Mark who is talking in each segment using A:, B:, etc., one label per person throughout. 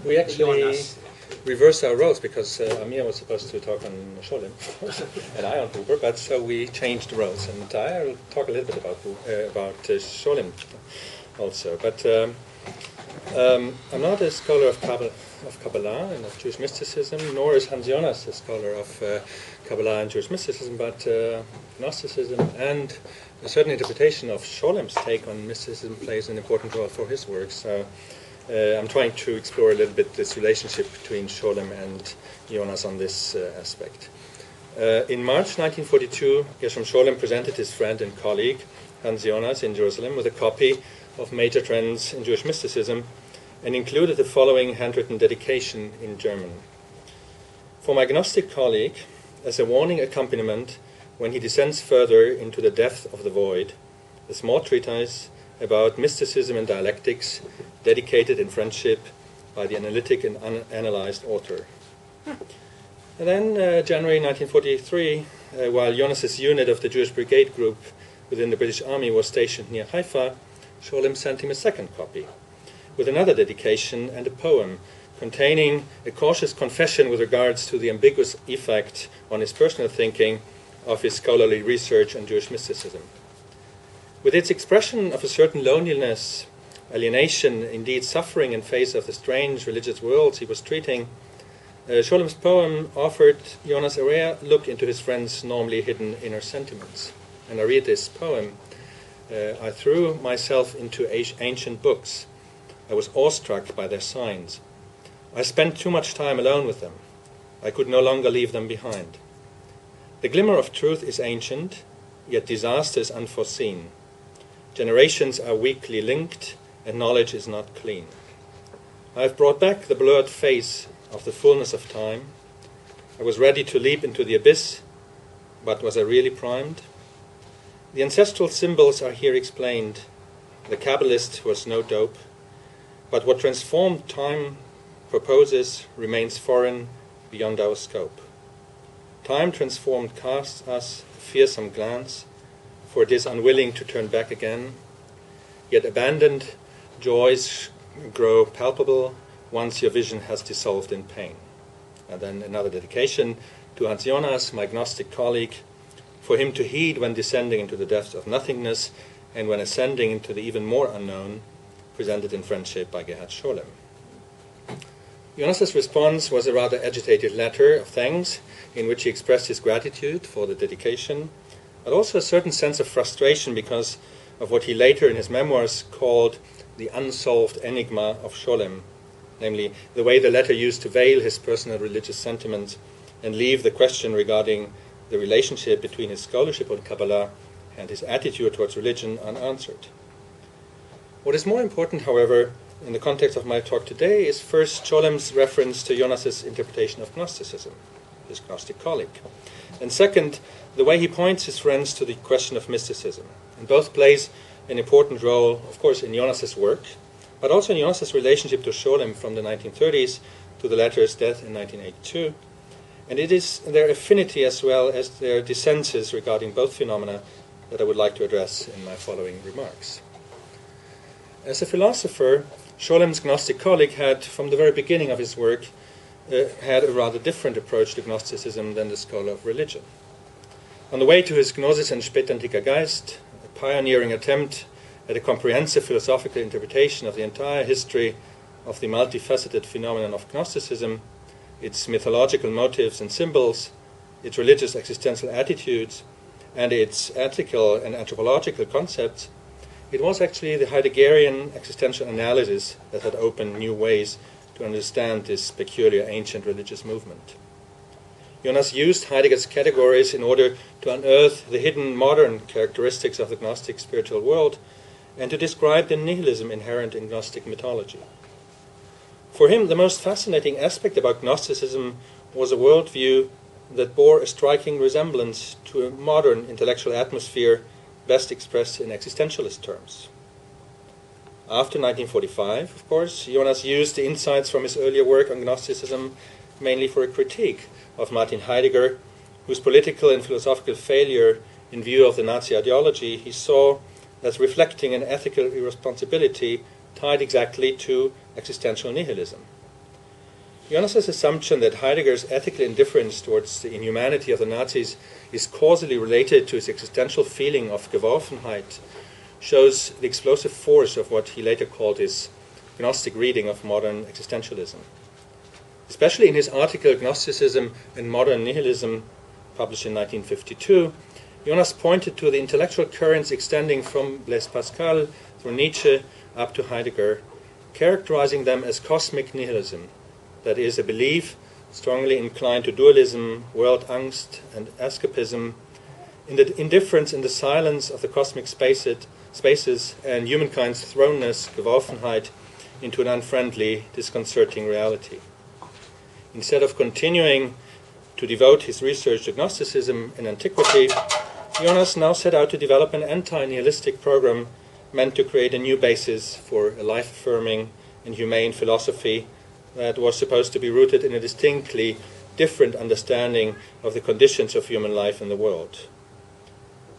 A: We actually
B: Jonas.
A: reversed our roles because Amir was supposed to talk on Scholem and I on Huber, but so we changed the roles. And I will talk a little bit about Scholem also. But I'm not a scholar of Kabbalah and of Jewish mysticism, nor is Hans Jonas a scholar of Kabbalah and Jewish mysticism, but Gnosticism and a certain interpretation of Scholem's take on mysticism plays an important role for his work. So I'm trying to explore a little bit this relationship between Scholem and Jonas on this aspect. In March 1942, Gershom Scholem presented his friend and colleague Hans Jonas in Jerusalem with a copy of Major Trends in Jewish Mysticism and included the following handwritten dedication in German. For my Gnostic colleague, as a warning accompaniment when he descends further into the depth of the void, a small treatise about mysticism and dialectics dedicated in friendship by the analytic and unanalyzed author. And then January 1943, while Jonas's unit of the Jewish Brigade Group within the British Army was stationed near Haifa, Scholem sent him a second copy with another dedication and a poem containing a cautious confession with regards to the ambiguous effect on his personal thinking of his scholarly research on Jewish mysticism. With its expression of a certain loneliness, alienation, indeed suffering in face of the strange religious worlds he was treating, Scholem's poem offered Jonas a rare look into his friend's normally hidden inner sentiments. And I read this poem. I threw myself into ancient books. I was awestruck by their signs. I spent too much time alone with them. I could no longer leave them behind. The glimmer of truth is ancient, yet disaster is unforeseen. Generations are weakly linked, and knowledge is not clean. I have brought back the blurred face of the fullness of time. I was ready to leap into the abyss, but was I really primed? The ancestral symbols are here explained. The Kabbalist was no dope, but what transformed time proposes remains foreign beyond our scope. Time transformed casts us a fearsome glance, for it is unwilling to turn back again. Yet abandoned joys grow palpable once your vision has dissolved in pain. And then another dedication to Hans Jonas, my Gnostic colleague, for him to heed when descending into the depths of nothingness and when ascending into the even more unknown, presented in friendship by Gerhard Scholem. Jonas's response was a rather agitated letter of thanks in which he expressed his gratitude for the dedication, but also a certain sense of frustration because of what he later in his memoirs called the unsolved enigma of Scholem, namely the way the letter used to veil his personal religious sentiments and leave the question regarding the relationship between his scholarship on Kabbalah and his attitude towards religion unanswered. What is more important, however, in the context of my talk today is first Scholem's reference to Jonas's interpretation of Gnosticism, his Gnostic colleague, and second, the way he points his friends to the question of mysticism. And both plays an important role, of course, in Jonas's work, but also in Jonas's relationship to Scholem from the 1930s to the latter's death in 1982. And it is their affinity as well as their dissensus regarding both phenomena that I would like to address in my following remarks. As a philosopher, Scholem's Gnostic colleague had, from the very beginning of his work, had a rather different approach to Gnosticism than the scholar of religion. On the way to his Gnosis and Spätantiker Geist, a pioneering attempt at a comprehensive philosophical interpretation of the entire history of the multifaceted phenomenon of Gnosticism, its mythological motives and symbols, its religious existential attitudes, and its ethical and anthropological concepts, it was actually the Heideggerian existential analysis that had opened new ways to understand this peculiar ancient religious movement. Jonas used Heidegger's categories in order to unearth the hidden modern characteristics of the Gnostic spiritual world and to describe the nihilism inherent in Gnostic mythology. For him, the most fascinating aspect about Gnosticism was a worldview that bore a striking resemblance to a modern intellectual atmosphere best expressed in existentialist terms. After 1945, of course, Jonas used the insights from his earlier work on Gnosticism mainly for a critique of Martin Heidegger, whose political and philosophical failure in view of the Nazi ideology he saw as reflecting an ethical irresponsibility tied exactly to existential nihilism. Jonas's assumption that Heidegger's ethical indifference towards the inhumanity of the Nazis is causally related to his existential feeling of Geworfenheit shows the explosive force of what he later called his Gnostic reading of modern existentialism. Especially in his article Gnosticism and Modern Nihilism, published in 1952, Jonas pointed to the intellectual currents extending from Blaise Pascal through Nietzsche up to Heidegger, characterizing them as cosmic nihilism, that is, a belief strongly inclined to dualism, world angst, and escapism, in the indifference in the silence of the cosmic spaces and humankind's thrownness, Geworfenheit, into an unfriendly, disconcerting reality. Instead of continuing to devote his research to Gnosticism and antiquity, Jonas now set out to develop an anti-nihilistic program meant to create a new basis for a life-affirming and humane philosophy that was supposed to be rooted in a distinctly different understanding of the conditions of human life in the world.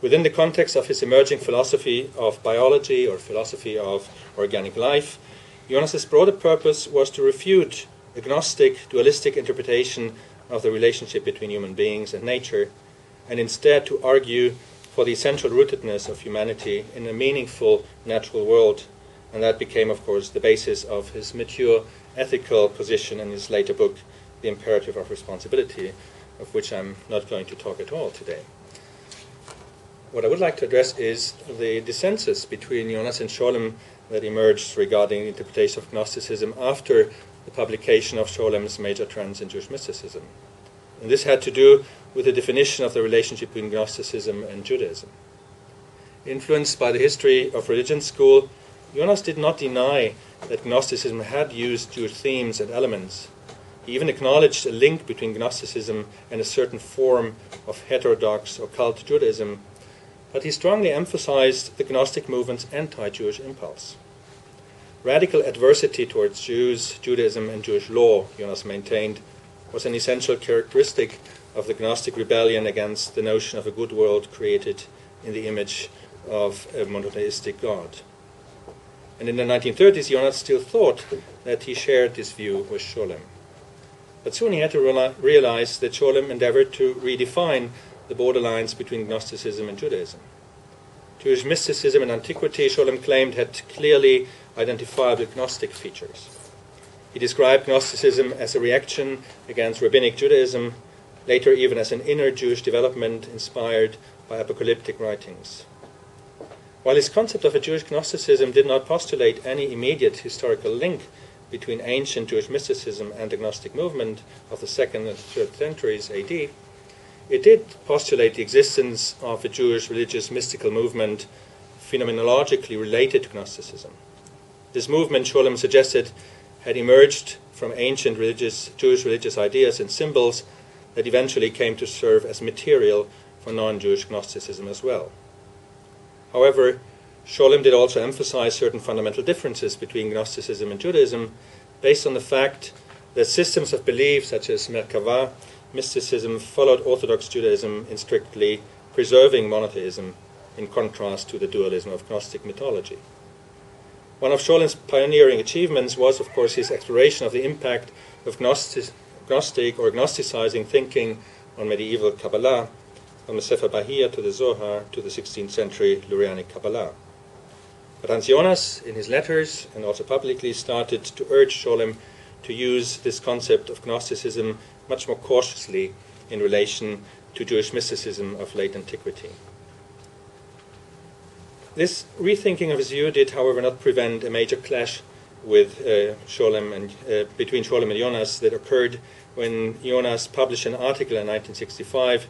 A: Within the context of his emerging philosophy of biology or philosophy of organic life, Jonas's broader purpose was to refute a Gnostic, dualistic interpretation of the relationship between human beings and nature, and instead to argue for the essential rootedness of humanity in a meaningful natural world, and that became, of course, the basis of his mature ethical position in his later book, The Imperative of Responsibility, of which I'm not going to talk at all today. What I would like to address is the dissensus between Jonas and Scholem that emerged regarding the interpretation of Gnosticism after the publication of Scholem's major trends in Jewish mysticism. And this had to do with the definition of the relationship between Gnosticism and Judaism. Influenced by the history of religion school, Jonas did not deny that Gnosticism had used Jewish themes and elements. He even acknowledged a link between Gnosticism and a certain form of heterodox or cult Judaism, but he strongly emphasized the Gnostic movement's anti-Jewish impulse. Radical adversity towards Jews, Judaism, and Jewish law, Jonas maintained, was an essential characteristic of the Gnostic rebellion against the notion of a good world created in the image of a monotheistic God. And in the 1930s, Jonas still thought that he shared this view with Scholem. But soon he had to realize that Scholem endeavored to redefine the borderlines between Gnosticism and Judaism. Jewish mysticism in antiquity, Scholem claimed, had clearly identifiable Gnostic features. He described Gnosticism as a reaction against rabbinic Judaism, later even as an inner Jewish development inspired by apocalyptic writings. While his concept of a Jewish Gnosticism did not postulate any immediate historical link between ancient Jewish mysticism and the Gnostic movement of the 2nd and 3rd centuries AD, it did postulate the existence of a Jewish religious mystical movement phenomenologically related to Gnosticism. This movement, Scholem suggested, had emerged from ancient Jewish religious ideas and symbols that eventually came to serve as material for non-Jewish Gnosticism as well. However, Scholem did also emphasize certain fundamental differences between Gnosticism and Judaism based on the fact that systems of belief such as Merkava, mysticism, followed Orthodox Judaism in strictly preserving monotheism in contrast to the dualism of Gnostic mythology. One of Scholem's pioneering achievements was, of course, his exploration of the impact of Gnostic or Gnosticizing thinking on medieval Kabbalah, from the Sefer Bahir to the Zohar to the 16th century Lurianic Kabbalah. But Hans Jonas, in his letters and also publicly, started to urge Scholem to use this concept of Gnosticism much more cautiously in relation to Jewish mysticism of late antiquity. This rethinking of his view did, however, not prevent a major clash with between Scholem and Jonas that occurred when Jonas published an article in 1965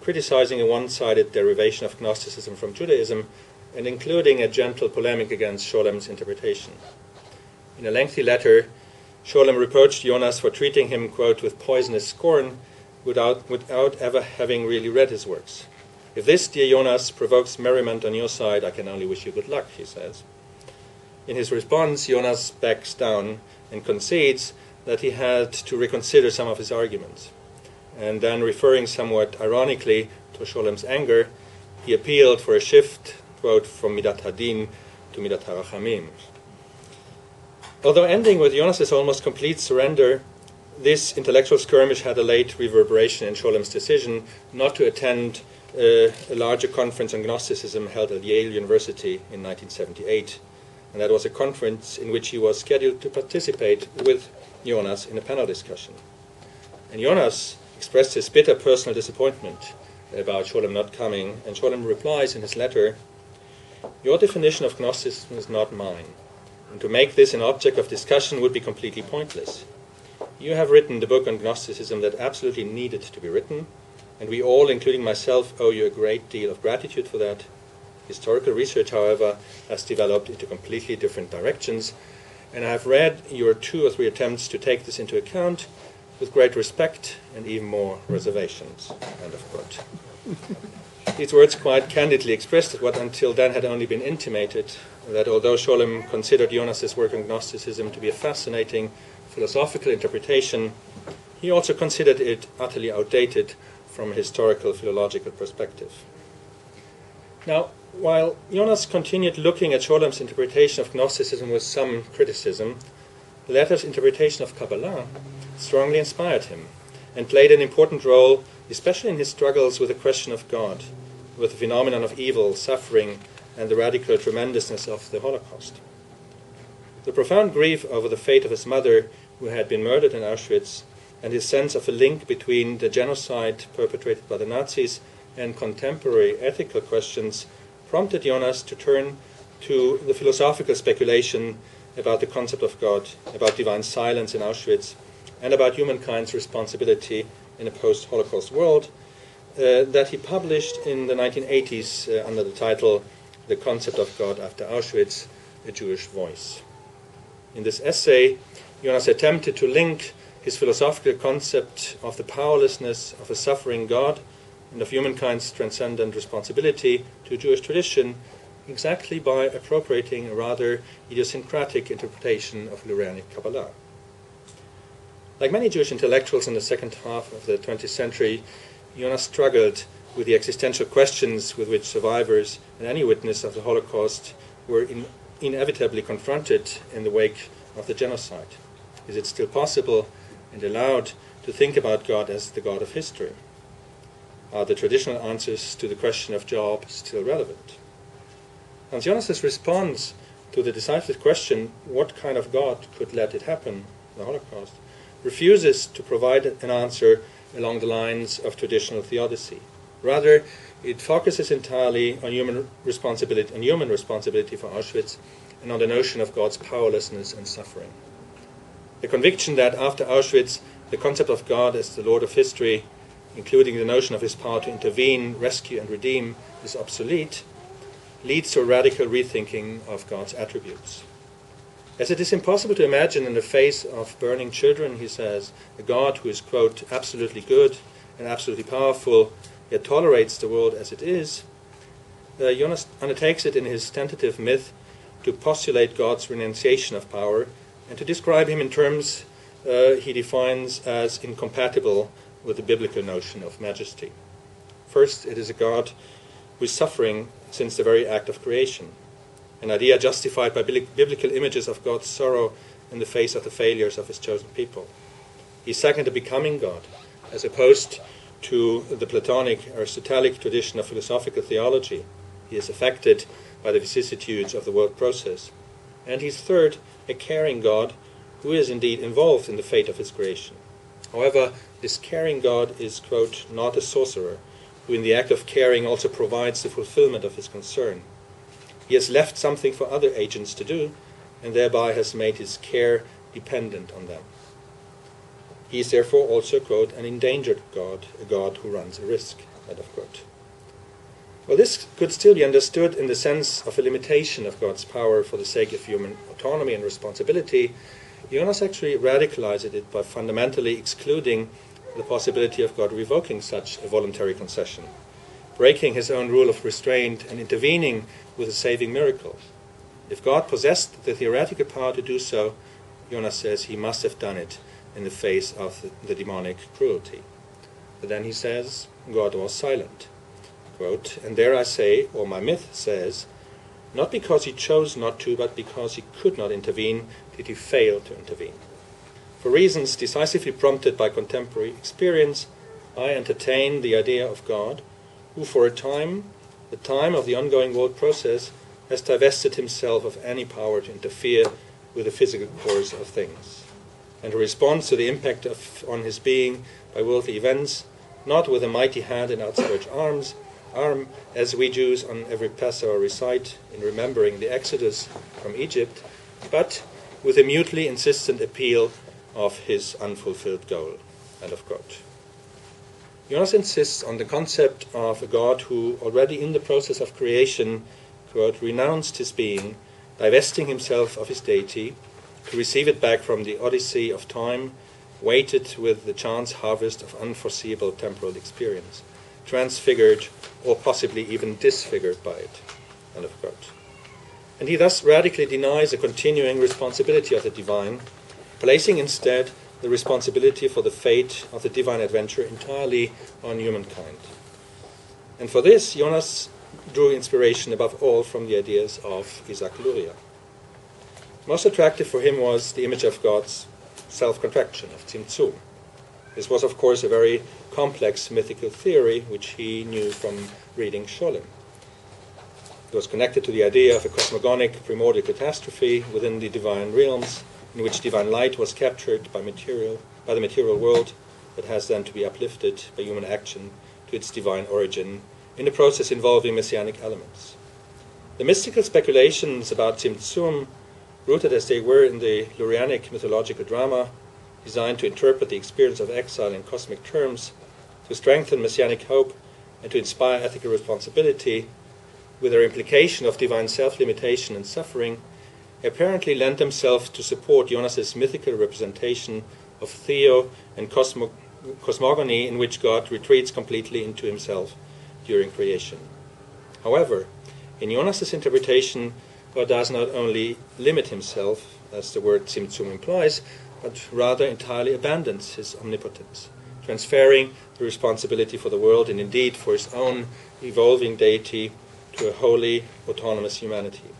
A: criticizing a one-sided derivation of Gnosticism from Judaism and including a gentle polemic against Scholem's interpretation. In a lengthy letter, Scholem reproached Jonas for treating him, quote, with poisonous scorn without ever having really read his works. If this, dear Jonas, provokes merriment on your side, I can only wish you good luck, he says. In his response, Jonas backs down and concedes that he had to reconsider some of his arguments. And then, referring somewhat ironically to Scholem's anger, he appealed for a shift, quote, from Midat Hadin to Midat HaRachamim. Although ending with Jonas's almost complete surrender, this intellectual skirmish had a late reverberation in Scholem's decision not to attend a larger conference on Gnosticism held at Yale University in 1978. And that was a conference in which he was scheduled to participate with Jonas in a panel discussion. And Jonas expressed his bitter personal disappointment about Scholem not coming, and Scholem replies in his letter, "Your definition of Gnosticism is not mine, and to make this an object of discussion would be completely pointless. You have written the book on Gnosticism that absolutely needed to be written, and we all, including myself, owe you a great deal of gratitude for that. Historical research, however, has developed into completely different directions, and I have read your 2 or 3 attempts to take this into account with great respect and even more reservations." End of quote. These words quite candidly expressed what until then had only been intimated, that although Scholem considered Jonas's work on Gnosticism to be a fascinating philosophical interpretation, he also considered it utterly outdated from a historical philological perspective. Now, while Jonas continued looking at Scholem's interpretation of Gnosticism with some criticism, the latter's interpretation of Kabbalah strongly inspired him and played an important role, especially in his struggles with the question of God, with the phenomenon of evil, suffering, and the radical tremendousness of the Holocaust. The profound grief over the fate of his mother, who had been murdered in Auschwitz, and his sense of a link between the genocide perpetrated by the Nazis and contemporary ethical questions prompted Jonas to turn to the philosophical speculation about the concept of God, about divine silence in Auschwitz, and about humankind's responsibility in a post-Holocaust world that he published in the 1980s under the title The Concept of God After Auschwitz, A Jewish Voice. In this essay, Jonas attempted to link his philosophical concept of the powerlessness of a suffering God and of humankind's transcendent responsibility to Jewish tradition exactly by appropriating a rather idiosyncratic interpretation of Lurianic Kabbalah. Like many Jewish intellectuals in the second half of the 20th century, Jonas struggled with the existential questions with which survivors and any witness of the Holocaust were inevitably confronted in the wake of the genocide. Is it still possible and allowed to think about God as the God of history? Are the traditional answers to the question of Job still relevant? And Jonas's response to the decisive question, what kind of God could let it happen, the Holocaust, refuses to provide an answer along the lines of traditional theodicy. Rather, it focuses entirely on human responsibility for Auschwitz and on the notion of God's powerlessness and suffering. The conviction that after Auschwitz, the concept of God as the Lord of history, including the notion of his power to intervene, rescue, and redeem, is obsolete, leads to a radical rethinking of God's attributes. As it is impossible to imagine in the face of burning children, he says, a God who is, quote, absolutely good and absolutely powerful, yet tolerates the world as it is, Jonas undertakes it in his tentative myth to postulate God's renunciation of power and to describe him in terms he defines as incompatible with the biblical notion of majesty. First, it is a God who is suffering since the very act of creation, an idea justified by biblical images of God's sorrow in the face of the failures of his chosen people. He's second, a becoming God, as opposed to the Platonic Aristotelic tradition of philosophical theology. He is affected by the vicissitudes of the world process. And he's third, a caring God who is indeed involved in the fate of his creation. However, this caring God is, quote, not a sorcerer, who in the act of caring also provides the fulfillment of his concern. He has left something for other agents to do, and thereby has made his care dependent on them. He is therefore also, quote, an endangered God, a God who runs a risk, end of quote. Well, this could still be understood in the sense of a limitation of God's power for the sake of human autonomy and responsibility. Jonas actually radicalized it by fundamentally excluding the possibility of God revoking such a voluntary concession, breaking his own rule of restraint and intervening with a saving miracle. If God possessed the theoretical power to do so, Jonas says he must have done it in the face of the demonic cruelty. But then he says, God was silent. Quote, and there I say, or my myth says, Not because he chose not to, but because he could not intervene, did he fail to intervene. For reasons decisively prompted by contemporary experience, I entertain the idea of God, who for a time, the time of the ongoing world process, has divested himself of any power to interfere with the physical course of things, and who responds to the impact on his being by worldly events, not with a mighty hand and outstretched arm, as we Jews on every Passover recite in remembering the Exodus from Egypt, but with a mutely insistent appeal of his unfulfilled goal. End of quote. Jonas insists on the concept of a God who, already in the process of creation, quote, renounced his being, divesting himself of his deity, to receive it back from the odyssey of time, weighted with the chance harvest of unforeseeable temporal experience, transfigured or possibly even disfigured by it. End of quote. And he thus radically denies a continuing responsibility of the divine, placing instead the responsibility for the fate of the divine adventure entirely on humankind. And for this, Jonas drew inspiration above all from the ideas of Isaac Luria. Most attractive for him was the image of God's self-contraction, of Tzimtzum. This was, of course, a very complex mythical theory, which he knew from reading Scholem. It was connected to the idea of a cosmogonic primordial catastrophe within the divine realms, in which divine light was captured by the material world that has then to be uplifted by human action to its divine origin, in a process involving messianic elements. The mystical speculations about Tzimtzum, rooted as they were in the Lurianic mythological drama, designed to interpret the experience of exile in cosmic terms, to strengthen messianic hope, and to inspire ethical responsibility, with their implication of divine self-limitation and suffering, apparently lent themselves to support Jonas's mythical representation of theo and cosmogony, in which God retreats completely into himself during creation. However, in Jonas's interpretation, God does not only limit himself, as the word Tzimtzum implies, but rather entirely abandons his omnipotence, transferring the responsibility for the world and indeed for his own evolving deity to a wholly autonomous humanity.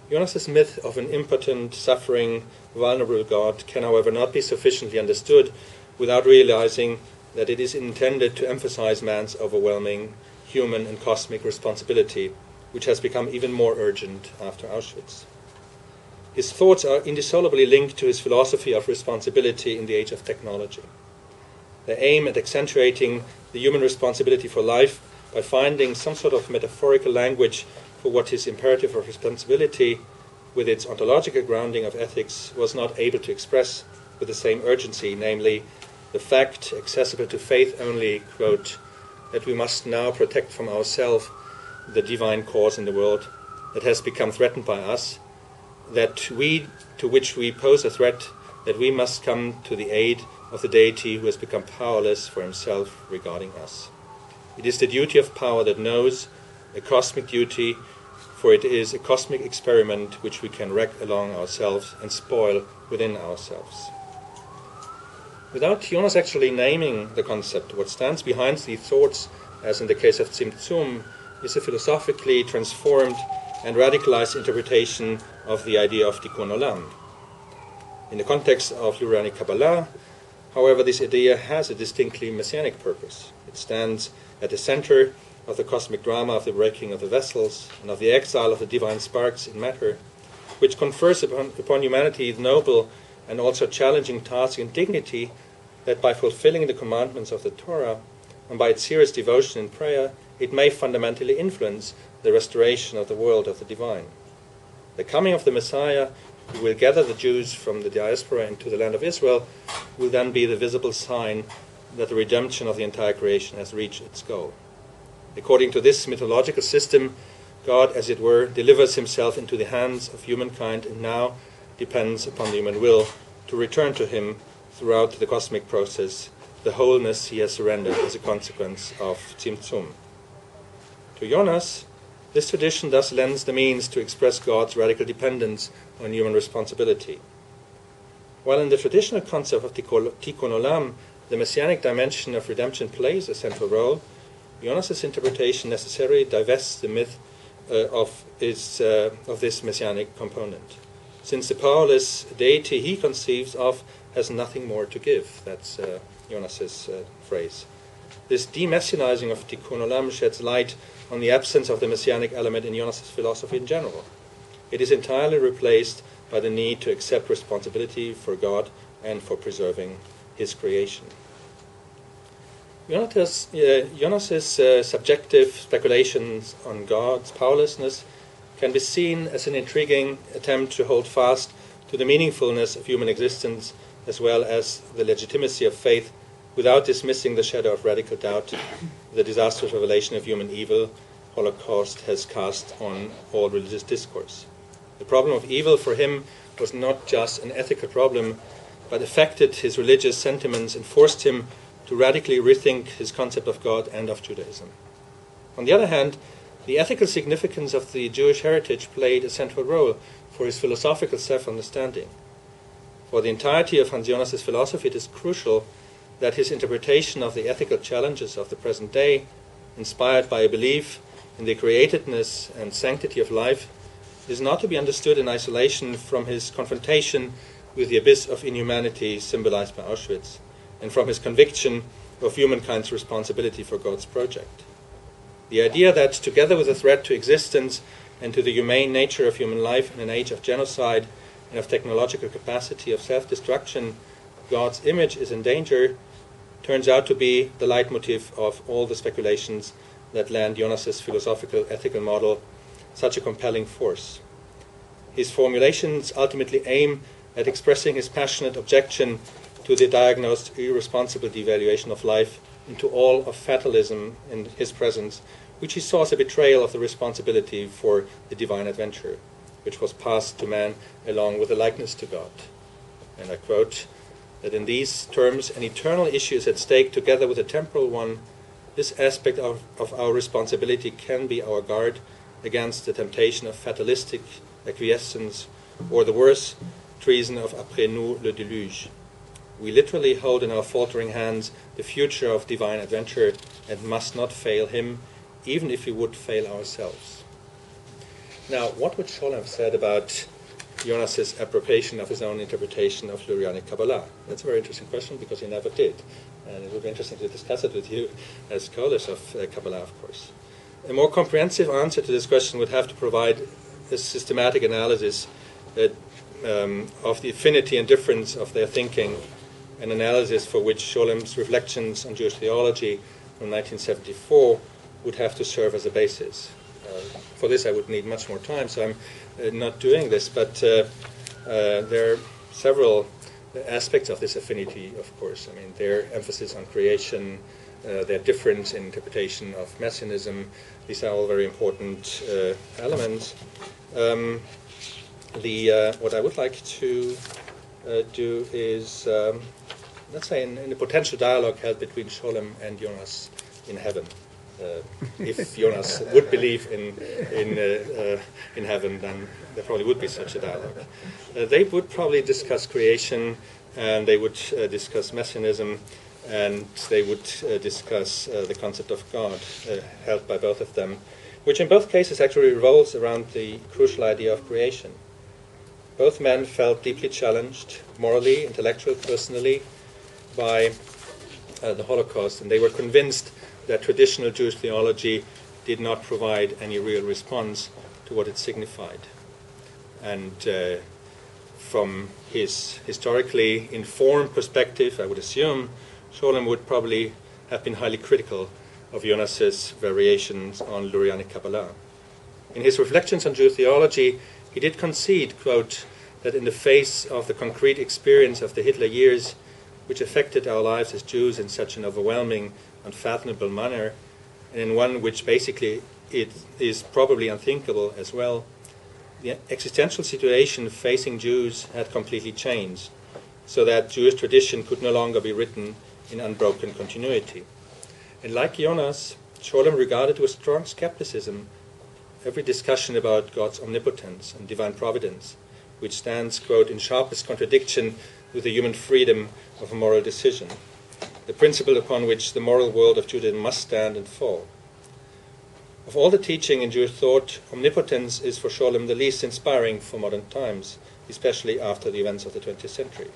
A: Jonas's myth of an impotent, suffering, vulnerable God can, however, not be sufficiently understood without realizing that it is intended to emphasize man's overwhelming human and cosmic responsibility, which has become even more urgent after Auschwitz. His thoughts are indissolubly linked to his philosophy of responsibility in the age of technology. They aim at accentuating the human responsibility for life by finding some sort of metaphorical language for what his imperative of responsibility, with its ontological grounding of ethics, was not able to express with the same urgency, namely, the fact, accessible to faith only, quote, that we must now protect from ourselves the divine cause in the world that has become threatened by us, that we, to which we pose a threat, that we must come to the aid of the deity who has become powerless for himself regarding us. It is the duty of power that knows, a cosmic duty, for it is a cosmic experiment which we can wreck along ourselves and spoil within ourselves. Without Jonas actually naming the concept, what stands behind these thoughts, as in the case of Tzimtzum, is a philosophically transformed and radicalized interpretation of the idea of Tikkun Olam. In the context of Lurianic Kabbalah, however, this idea has a distinctly messianic purpose. It stands at the center of the cosmic drama of the breaking of the vessels and of the exile of the divine sparks in matter, which confers upon humanity the noble and also challenging task and dignity that by fulfilling the commandments of the Torah and by its serious devotion and prayer, it may fundamentally influence the restoration of the world of the divine. The coming of the Messiah, who will gather the Jews from the diaspora into the land of Israel, will then be the visible sign that the redemption of the entire creation has reached its goal. According to this mythological system, God, as it were, delivers himself into the hands of humankind and now depends upon the human will to return to him throughout the cosmic process the wholeness he has surrendered as a consequence of Tzimtzum. To Jonas, this tradition thus lends the means to express God's radical dependence on human responsibility. While in the traditional concept of Tikkun Olam, the messianic dimension of redemption plays a central role, Jonas's interpretation necessarily divests the myth of this messianic component. Since the powerless deity he conceives of has nothing more to give. That's Jonas's phrase. This demessianizing of Tikkun Olam sheds light on the absence of the messianic element in Jonas's philosophy in general. It is entirely replaced by the need to accept responsibility for God and for preserving his creation. Jonas's subjective speculations on God's powerlessness can be seen as an intriguing attempt to hold fast to the meaningfulness of human existence as well as the legitimacy of faith without dismissing the shadow of radical doubt the disastrous revelation of human evil Holocaust has cast on all religious discourse. The problem of evil for him was not just an ethical problem, but affected his religious sentiments and forced him to radically rethink his concept of God and of Judaism. On the other hand, the ethical significance of the Jewish heritage played a central role for his philosophical self-understanding. For the entirety of Hans Jonas's philosophy, it is crucial that his interpretation of the ethical challenges of the present day, inspired by a belief in the createdness and sanctity of life, is not to be understood in isolation from his confrontation with the abyss of inhumanity symbolized by Auschwitz, and from his conviction of humankind's responsibility for God's project. The idea that, together with the threat to existence and to the humane nature of human life in an age of genocide and of technological capacity of self-destruction, God's image is in danger, turns out to be the leitmotif of all the speculations that lend Jonas's philosophical ethical model such a compelling force. His formulations ultimately aim at expressing his passionate objection to the diagnosed irresponsible devaluation of life into all of fatalism in his presence, which he saw as a betrayal of the responsibility for the divine adventure, which was passed to man along with a likeness to God. And I quote, that in these terms an eternal issue is at stake together with a temporal one. This aspect of our responsibility can be our guard against the temptation of fatalistic acquiescence, or the worse, treason of après nous le déluge. We literally hold in our faltering hands the future of divine adventure and must not fail him, even if we would fail ourselves. Now, what would Scholem have said about Jonas's appropriation of his own interpretation of Lurianic Kabbalah? That's a very interesting question because he never did. And it would be interesting to discuss it with you as scholars of Kabbalah, of course. A more comprehensive answer to this question would have to provide a systematic analysis of the affinity and difference of their thinking, an analysis for which Scholem's reflections on Jewish theology from 1974 would have to serve as a basis. For this I would need much more time, so I'm not doing this, but there are several aspects of this affinity, of course. I mean, their emphasis on creation, their difference in interpretation of messianism, these are all very important elements. What I would like to do is, let's say, in a potential dialogue held between Scholem and Jonas in heaven. If Jonas would believe in heaven, then there probably would be such a dialogue. They would probably discuss creation, and they would discuss messianism, and they would discuss the concept of God, held by both of them, which in both cases actually revolves around the crucial idea of creation. Both men felt deeply challenged, morally, intellectually, personally, by the Holocaust, and they were convinced that traditional Jewish theology did not provide any real response to what it signified. And from his historically informed perspective, I would assume, Scholem would probably have been highly critical of Jonas's variations on Lurianic Kabbalah. In his reflections on Jewish theology, he did concede, quote, that in the face of the concrete experience of the Hitler years, which affected our lives as Jews in such an overwhelming, unfathomable manner, and in one which basically it is probably unthinkable as well, the existential situation facing Jews had completely changed, so that Jewish tradition could no longer be written in unbroken continuity. And like Jonas, Scholem regarded with strong skepticism every discussion about God's omnipotence and divine providence, which stands, quote, in sharpest contradiction with the human freedom of a moral decision, the principle upon which the moral world of Judaism must stand and fall. Of all the teaching in Jewish thought, omnipotence is for Sholem the least inspiring for modern times, especially after the events of the 20th century.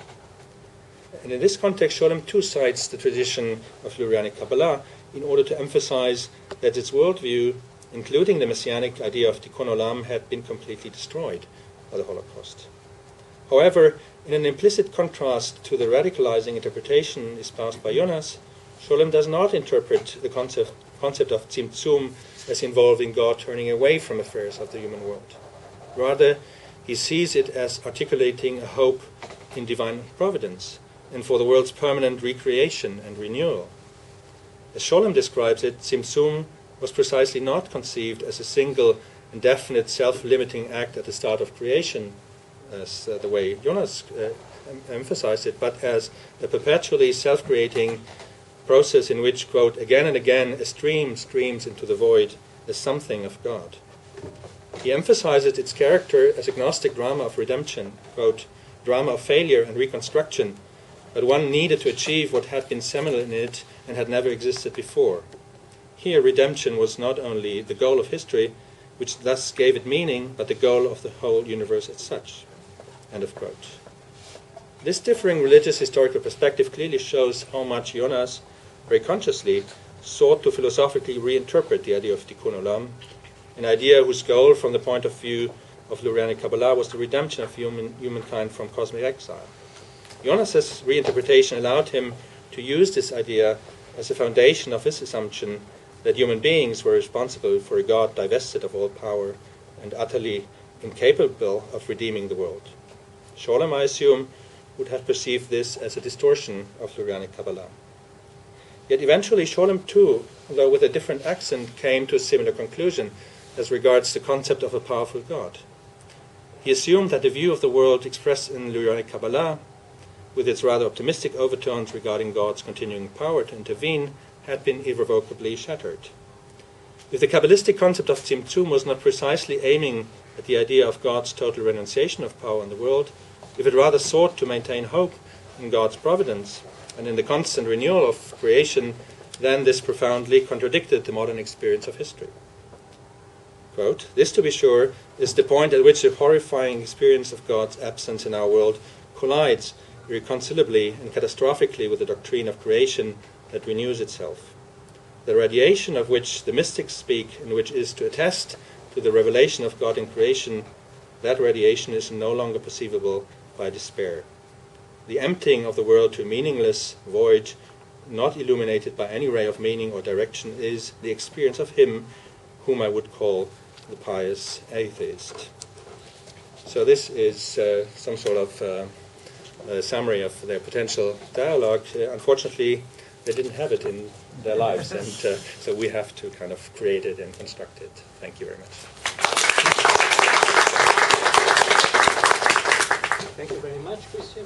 A: And in this context, Sholem too cites the tradition of Lurianic Kabbalah in order to emphasize that its worldview, including the messianic idea of Tikkun Olam, had been completely destroyed by the Holocaust. However, in an implicit contrast to the radicalizing interpretation espoused by Jonas, Sholem does not interpret the concept of Tzimtzum as involving God turning away from affairs of the human world. Rather, he sees it as articulating a hope in divine providence and for the world's permanent recreation and renewal. As Sholem describes it, Tzimtzum was precisely not conceived as a single and definite self-limiting act at the start of creation, as the way Jonas emphasized it, but as a perpetually self-creating process in which, quote, again and again a stream streams into the void as something of God. He emphasizes its character as a Gnostic drama of redemption, quote, drama of failure and reconstruction, but one needed to achieve what had been seminal in it and had never existed before. Here redemption was not only the goal of history, which thus gave it meaning, but the goal of the whole universe as such. End of quote. This differing religious historical perspective clearly shows how much Jonas, very consciously, sought to philosophically reinterpret the idea of Tikkun Olam, an idea whose goal from the point of view of Lurianic Kabbalah was the redemption of humankind from cosmic exile. Jonas's reinterpretation allowed him to use this idea as a foundation of his assumption that human beings were responsible for a God divested of all power and utterly incapable of redeeming the world. Sholem, I assume, would have perceived this as a distortion of Lurianic Kabbalah. Yet eventually Sholem too, although with a different accent, came to a similar conclusion as regards the concept of a powerful God. He assumed that the view of the world expressed in Lurianic Kabbalah, with its rather optimistic overtones regarding God's continuing power to intervene, had been irrevocably shattered. If the Kabbalistic concept of Tzimtzum was not precisely aiming at the idea of God's total renunciation of power in the world, if it rather sought to maintain hope in God's providence and in the constant renewal of creation, then this profoundly contradicted the modern experience of history. Quote, this, to be sure, is the point at which the horrifying experience of God's absence in our world collides irreconcilably and catastrophically with the doctrine of creation that renews itself. The radiation of which the mystics speak, and which is to attest to the revelation of God in creation, that radiation is no longer perceivable by despair. The emptying of the world to a meaningless void, not illuminated by any ray of meaning or direction, is the experience of him whom I would call the pious atheist. So this is some sort of summary of their potential dialogue. Unfortunately, they didn't have it in their lives, and so we have to kind of create it and construct it. Thank you very much.
B: Thank you very much, Christian.